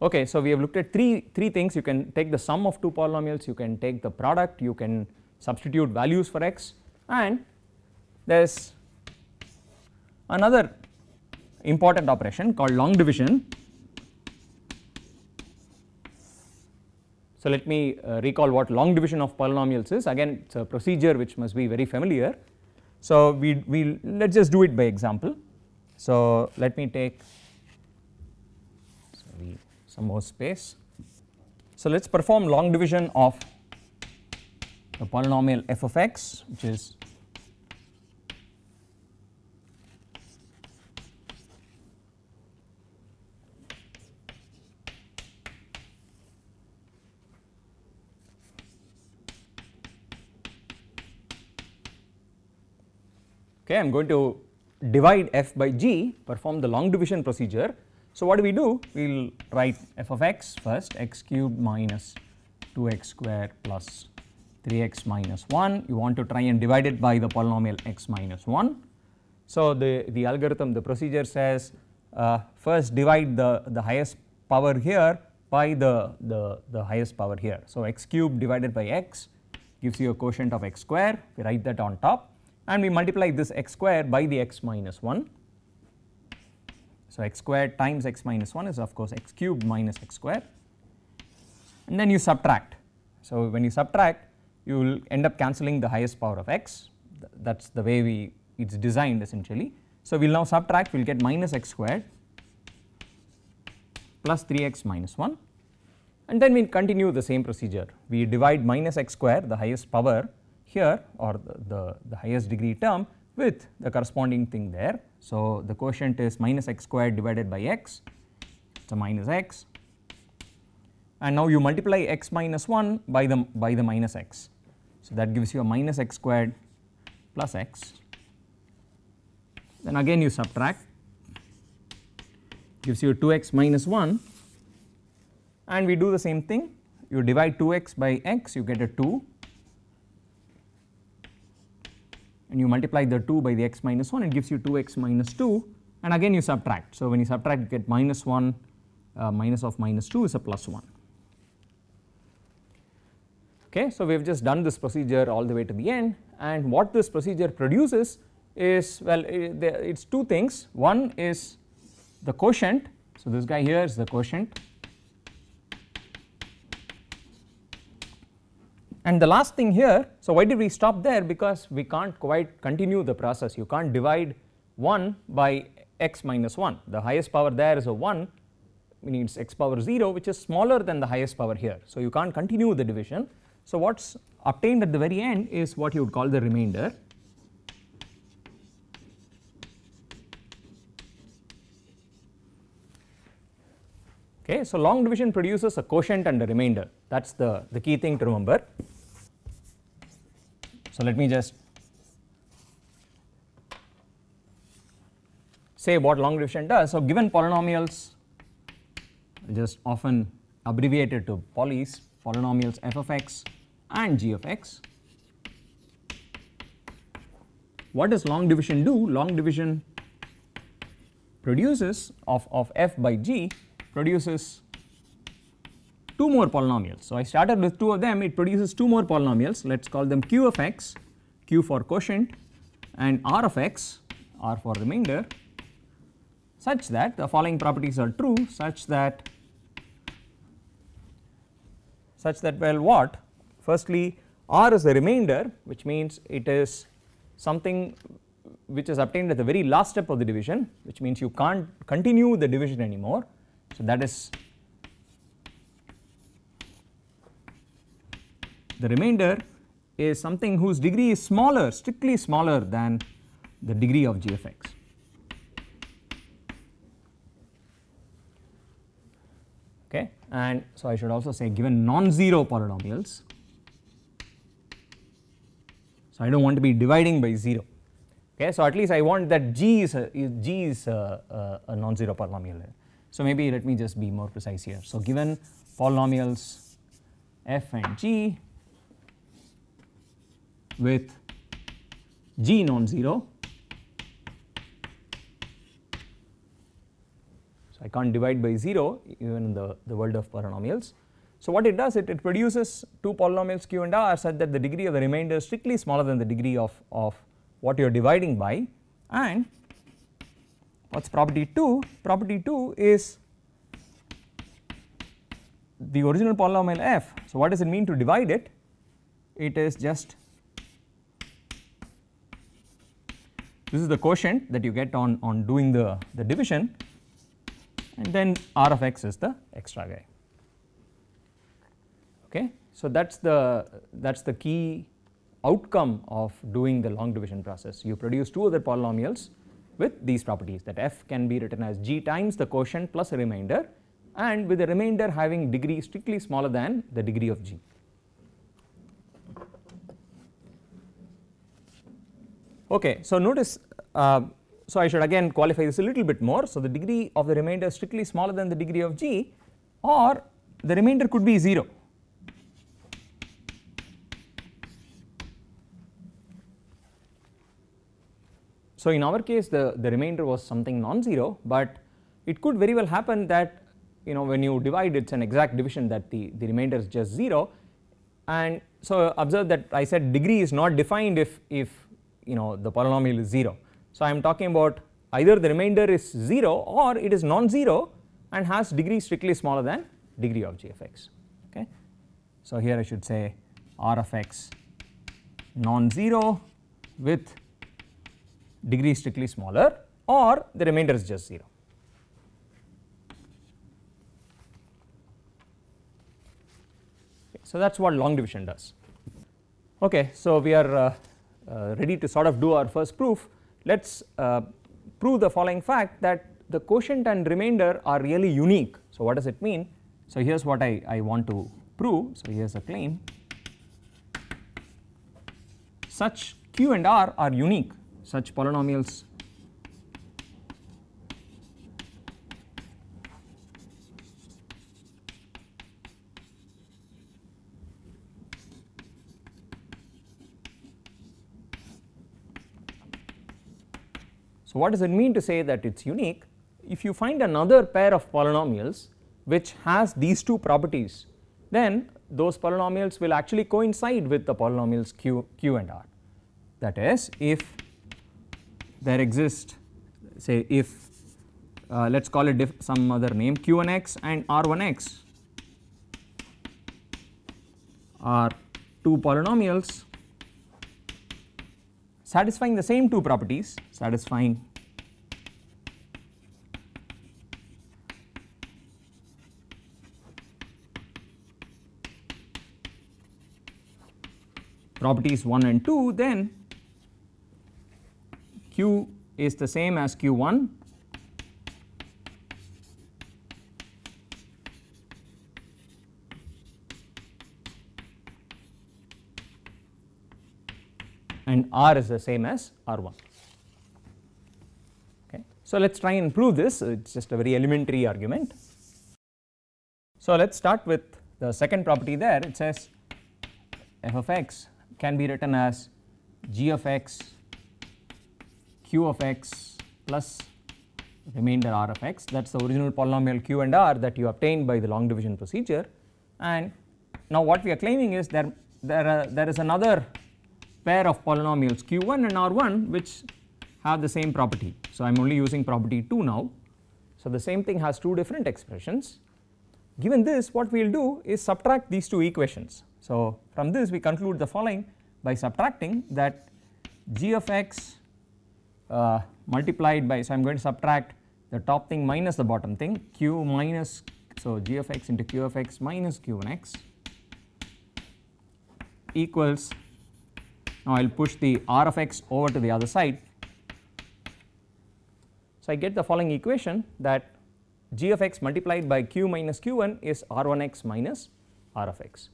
Okay, so we have looked at three things. You can take the sum of two polynomials, you can take the product, you can substitute values for x, and there is another important operation called long division. So let me recall what long division of polynomials is. Again, it's a procedure which must be very familiar. So let's just do it by example. So let me take some more space. So let's perform long division of the polynomial f of x, which is okay. I am going to divide f by g, perform the long division procedure. So what do? We will write f of x first, x cubed minus 2x square plus 3x minus 1. You want to try and divide it by the polynomial x minus 1. So the algorithm, the procedure says first divide the highest power here by the highest power here. So x cubed divided by x gives you a quotient of x square. We write that on top, and we multiply this x square by the x minus 1. So x squared times x minus 1 is of course x cubed minus x square, and then you subtract. So when you subtract, you will end up cancelling the highest power of x. That is the way it's designed essentially. So we will now subtract, we will get minus x squared plus 3x minus 1, and then we continue the same procedure. We divide minus x square, the highest power here, or the highest degree term, with the corresponding thing there. So the quotient is minus x squared divided by x, so minus x, and now you multiply x minus 1 by the minus x. So that gives you a minus x squared plus x, then again you subtract, gives you 2x minus 1, and we do the same thing. You divide 2x by x, you get a 2, and you multiply the 2 by the x minus 1, it gives you 2x minus 2, and again you subtract. So when you subtract, you get minus 1 minus of minus 2 is a plus 1. Okay, so we have just done this procedure all the way to the end, and what this procedure produces is, well, it's two things. One is the quotient. So this guy here is the quotient, and the last thing here, so why did we stop there? Because we can't quite continue the process. You can't divide 1 by x minus 1. The highest power there is a 1, meaning it's x power 0, which is smaller than the highest power here. So you can't continue the division. So what's obtained at the very end is what you would call the remainder. Okay, so long division produces a quotient and a remainder. That's the key thing to remember. So let me just say what long division does. So given polynomials, just often abbreviated to polys, polynomials f of x and g of x, what does long division do? Long division produces of f by g produces two more polynomials. So I started with two of them, it produces two more polynomials. Let us call them q of x, q for quotient, and r of x, r for remainder, such that the following properties are true, such that well, what? Firstly, r is a remainder, which means it is something which is obtained at the very last step of the division, which means you can't continue the division anymore. So that is the remainder is something whose degree is smaller, strictly smaller than the degree of g of x. Okay, and so I should also say given non-zero polynomials, so I don't want to be dividing by 0. Okay, so at least I want that g is a non-zero polynomial. So maybe let me just be more precise here. So given polynomials f and g with g non-zero, so I can't divide by 0 even in the world of polynomials. So what it does, it produces two polynomials q and r such that the degree of the remainder is strictly smaller than the degree of what you are dividing by. And what is property 2? Property 2 is the original polynomial f. So what does it mean to divide it? It is just, this is the quotient that you get on doing the division, and then r of x is the extra guy. Okay. So that's the key outcome of doing the long division process. You produce two other polynomials with these properties, that f can be written as g times the quotient plus a remainder, and with the remainder having degree strictly smaller than the degree of g. Okay, so notice, so I should again qualify this a little bit more. So the degree of the remainder is strictly smaller than the degree of g, or the remainder could be 0. So in our case the remainder was something non-zero, but it could very well happen that when you divide, it's an exact division that the remainder is just 0. And so observe that I said degree is not defined if the polynomial is 0. So I am talking about either the remainder is 0 or it is non-zero and has degree strictly smaller than degree of g of x. Okay. So here I should say r of x non-zero with degree strictly smaller, or the remainder is just 0. So that is what long division does. Okay, so we are ready to sort of do our first proof. Let us prove the following fact, that the quotient and remainder are really unique. So what does it mean? So here is what I want to prove. So here is a claim: such q and r are unique, such polynomials So what does it mean to say that it is unique? If you find another pair of polynomials which has these two properties, then those polynomials will actually coincide with the polynomials q and r. That is, if there exist, say if let us call it some other name, q1x and r1x are two polynomials satisfying the same two properties, satisfying properties 1 and 2, then q is the same as q1 and r is the same as r1. Okay. So let us try and prove this. It is just a very elementary argument. So let us start with the second property there. It says f of x can be written as g of x q of x plus remainder r of x. That is the original polynomial q and r that you obtained by the long division procedure. And now what we are claiming is there is another pair of polynomials q1 and r1 which have the same property. So I am only using property 2 now. So the same thing has two different expressions. Given this, what we will do is subtract these two equations. So from this we conclude the following by subtracting, that g of x multiplied by, so I am going to subtract the top thing minus the bottom thing, q minus, so g of x into q of x minus q1x equals, now I will push the r of x over to the other side. So I get the following equation, that g of x multiplied by q minus q1 is r1x minus r of x.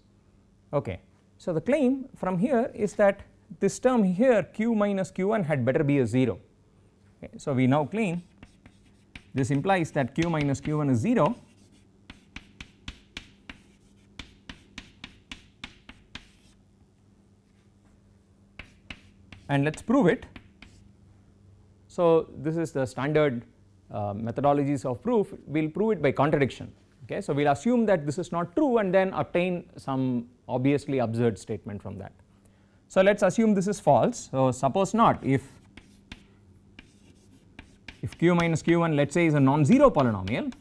Okay. So the claim from here is that this term here q minus q1 had better be a 0. Okay. So we now claim this implies that q minus q1 is 0, and let us prove it. So this is the standard methodologies of proof, we will prove it by contradiction. Okay. So, we will assume that this is not true and then obtain some obviously absurd statement from that. So, let us assume this is false. So, suppose not, if q minus q1 let us say is a non-zero polynomial,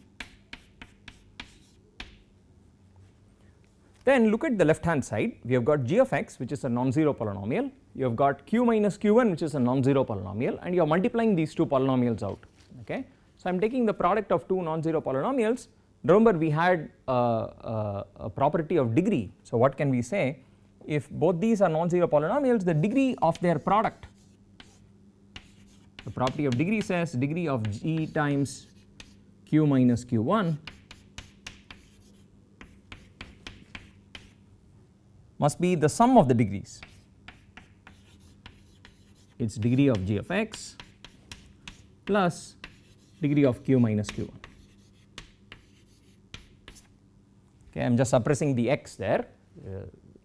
then look at the left hand side, we have got g of x which is a non-zero polynomial, you have got q minus q1 which is a non-zero polynomial, and you are multiplying these two polynomials out. Okay. So, I am taking the product of two non-zero polynomials. Remember we had a property of degree. So, what can we say? If both these are non-zero polynomials, the degree of their product, the property of degree says degree of g times q minus q1 must be the sum of the degrees. It is degree of g of x plus degree of q minus q1. Okay, I am just suppressing the x there.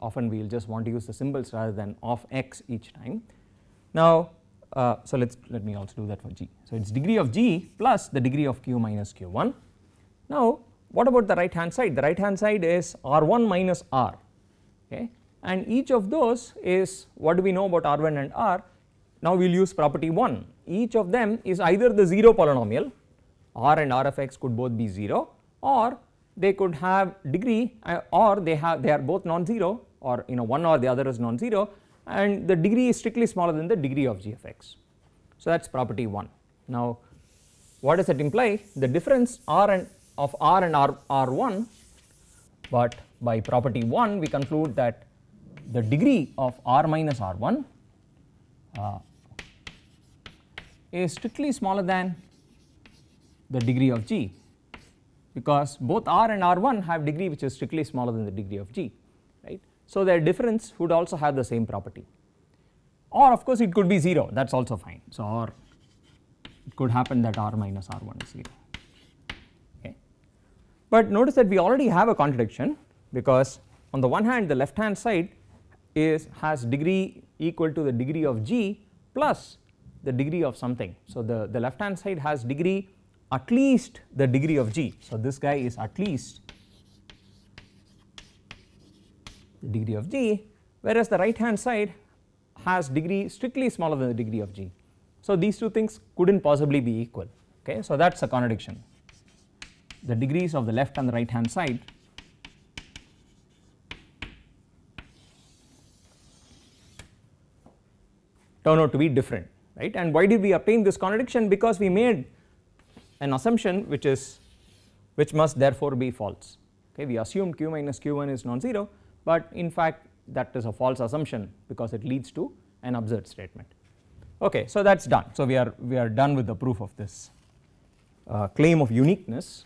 Often we will just want to use the symbols rather than of x each time. Now, so let me also do that for g. So, it is degree of g plus the degree of q minus q1. Now, what about the right hand side? The right hand side is r1 minus r. Okay. And each of those is, what do we know about r1 and r? Now, we will use property 1. Each of them is either the 0 polynomial, r and r of x could both be 0, or they could have degree or they are both non-zero, or one or the other is non-zero, and the degree is strictly smaller than the degree of g of x. So, that is property 1. Now, what does that imply? The difference of r and r1, but by property 1 we conclude that the degree of r minus r1 is strictly smaller than the degree of g, because both r and r1 have degree which is strictly smaller than the degree of g, right. So, their difference would also have the same property, or of course it could be 0, that is also fine. So, or it could happen that r minus r1 is 0. Okay. But notice that we already have a contradiction, because on the one hand the left hand side has degree equal to the degree of g plus the degree of something. So, the left hand side has degree at least the degree of g. So, this guy is at least the degree of g, whereas the right hand side has degree strictly smaller than the degree of g. So, these two things could not possibly be equal. Okay. So, that is a contradiction. The degrees of the left and the right hand side turn out to be different, right. And why did we obtain this contradiction? Because we made an assumption which must therefore be false. Okay. We assume q minus q1 is non-zero, but in fact that is a false assumption because it leads to an absurd statement. Okay. So, that is done. So, we are done with the proof of this claim of uniqueness.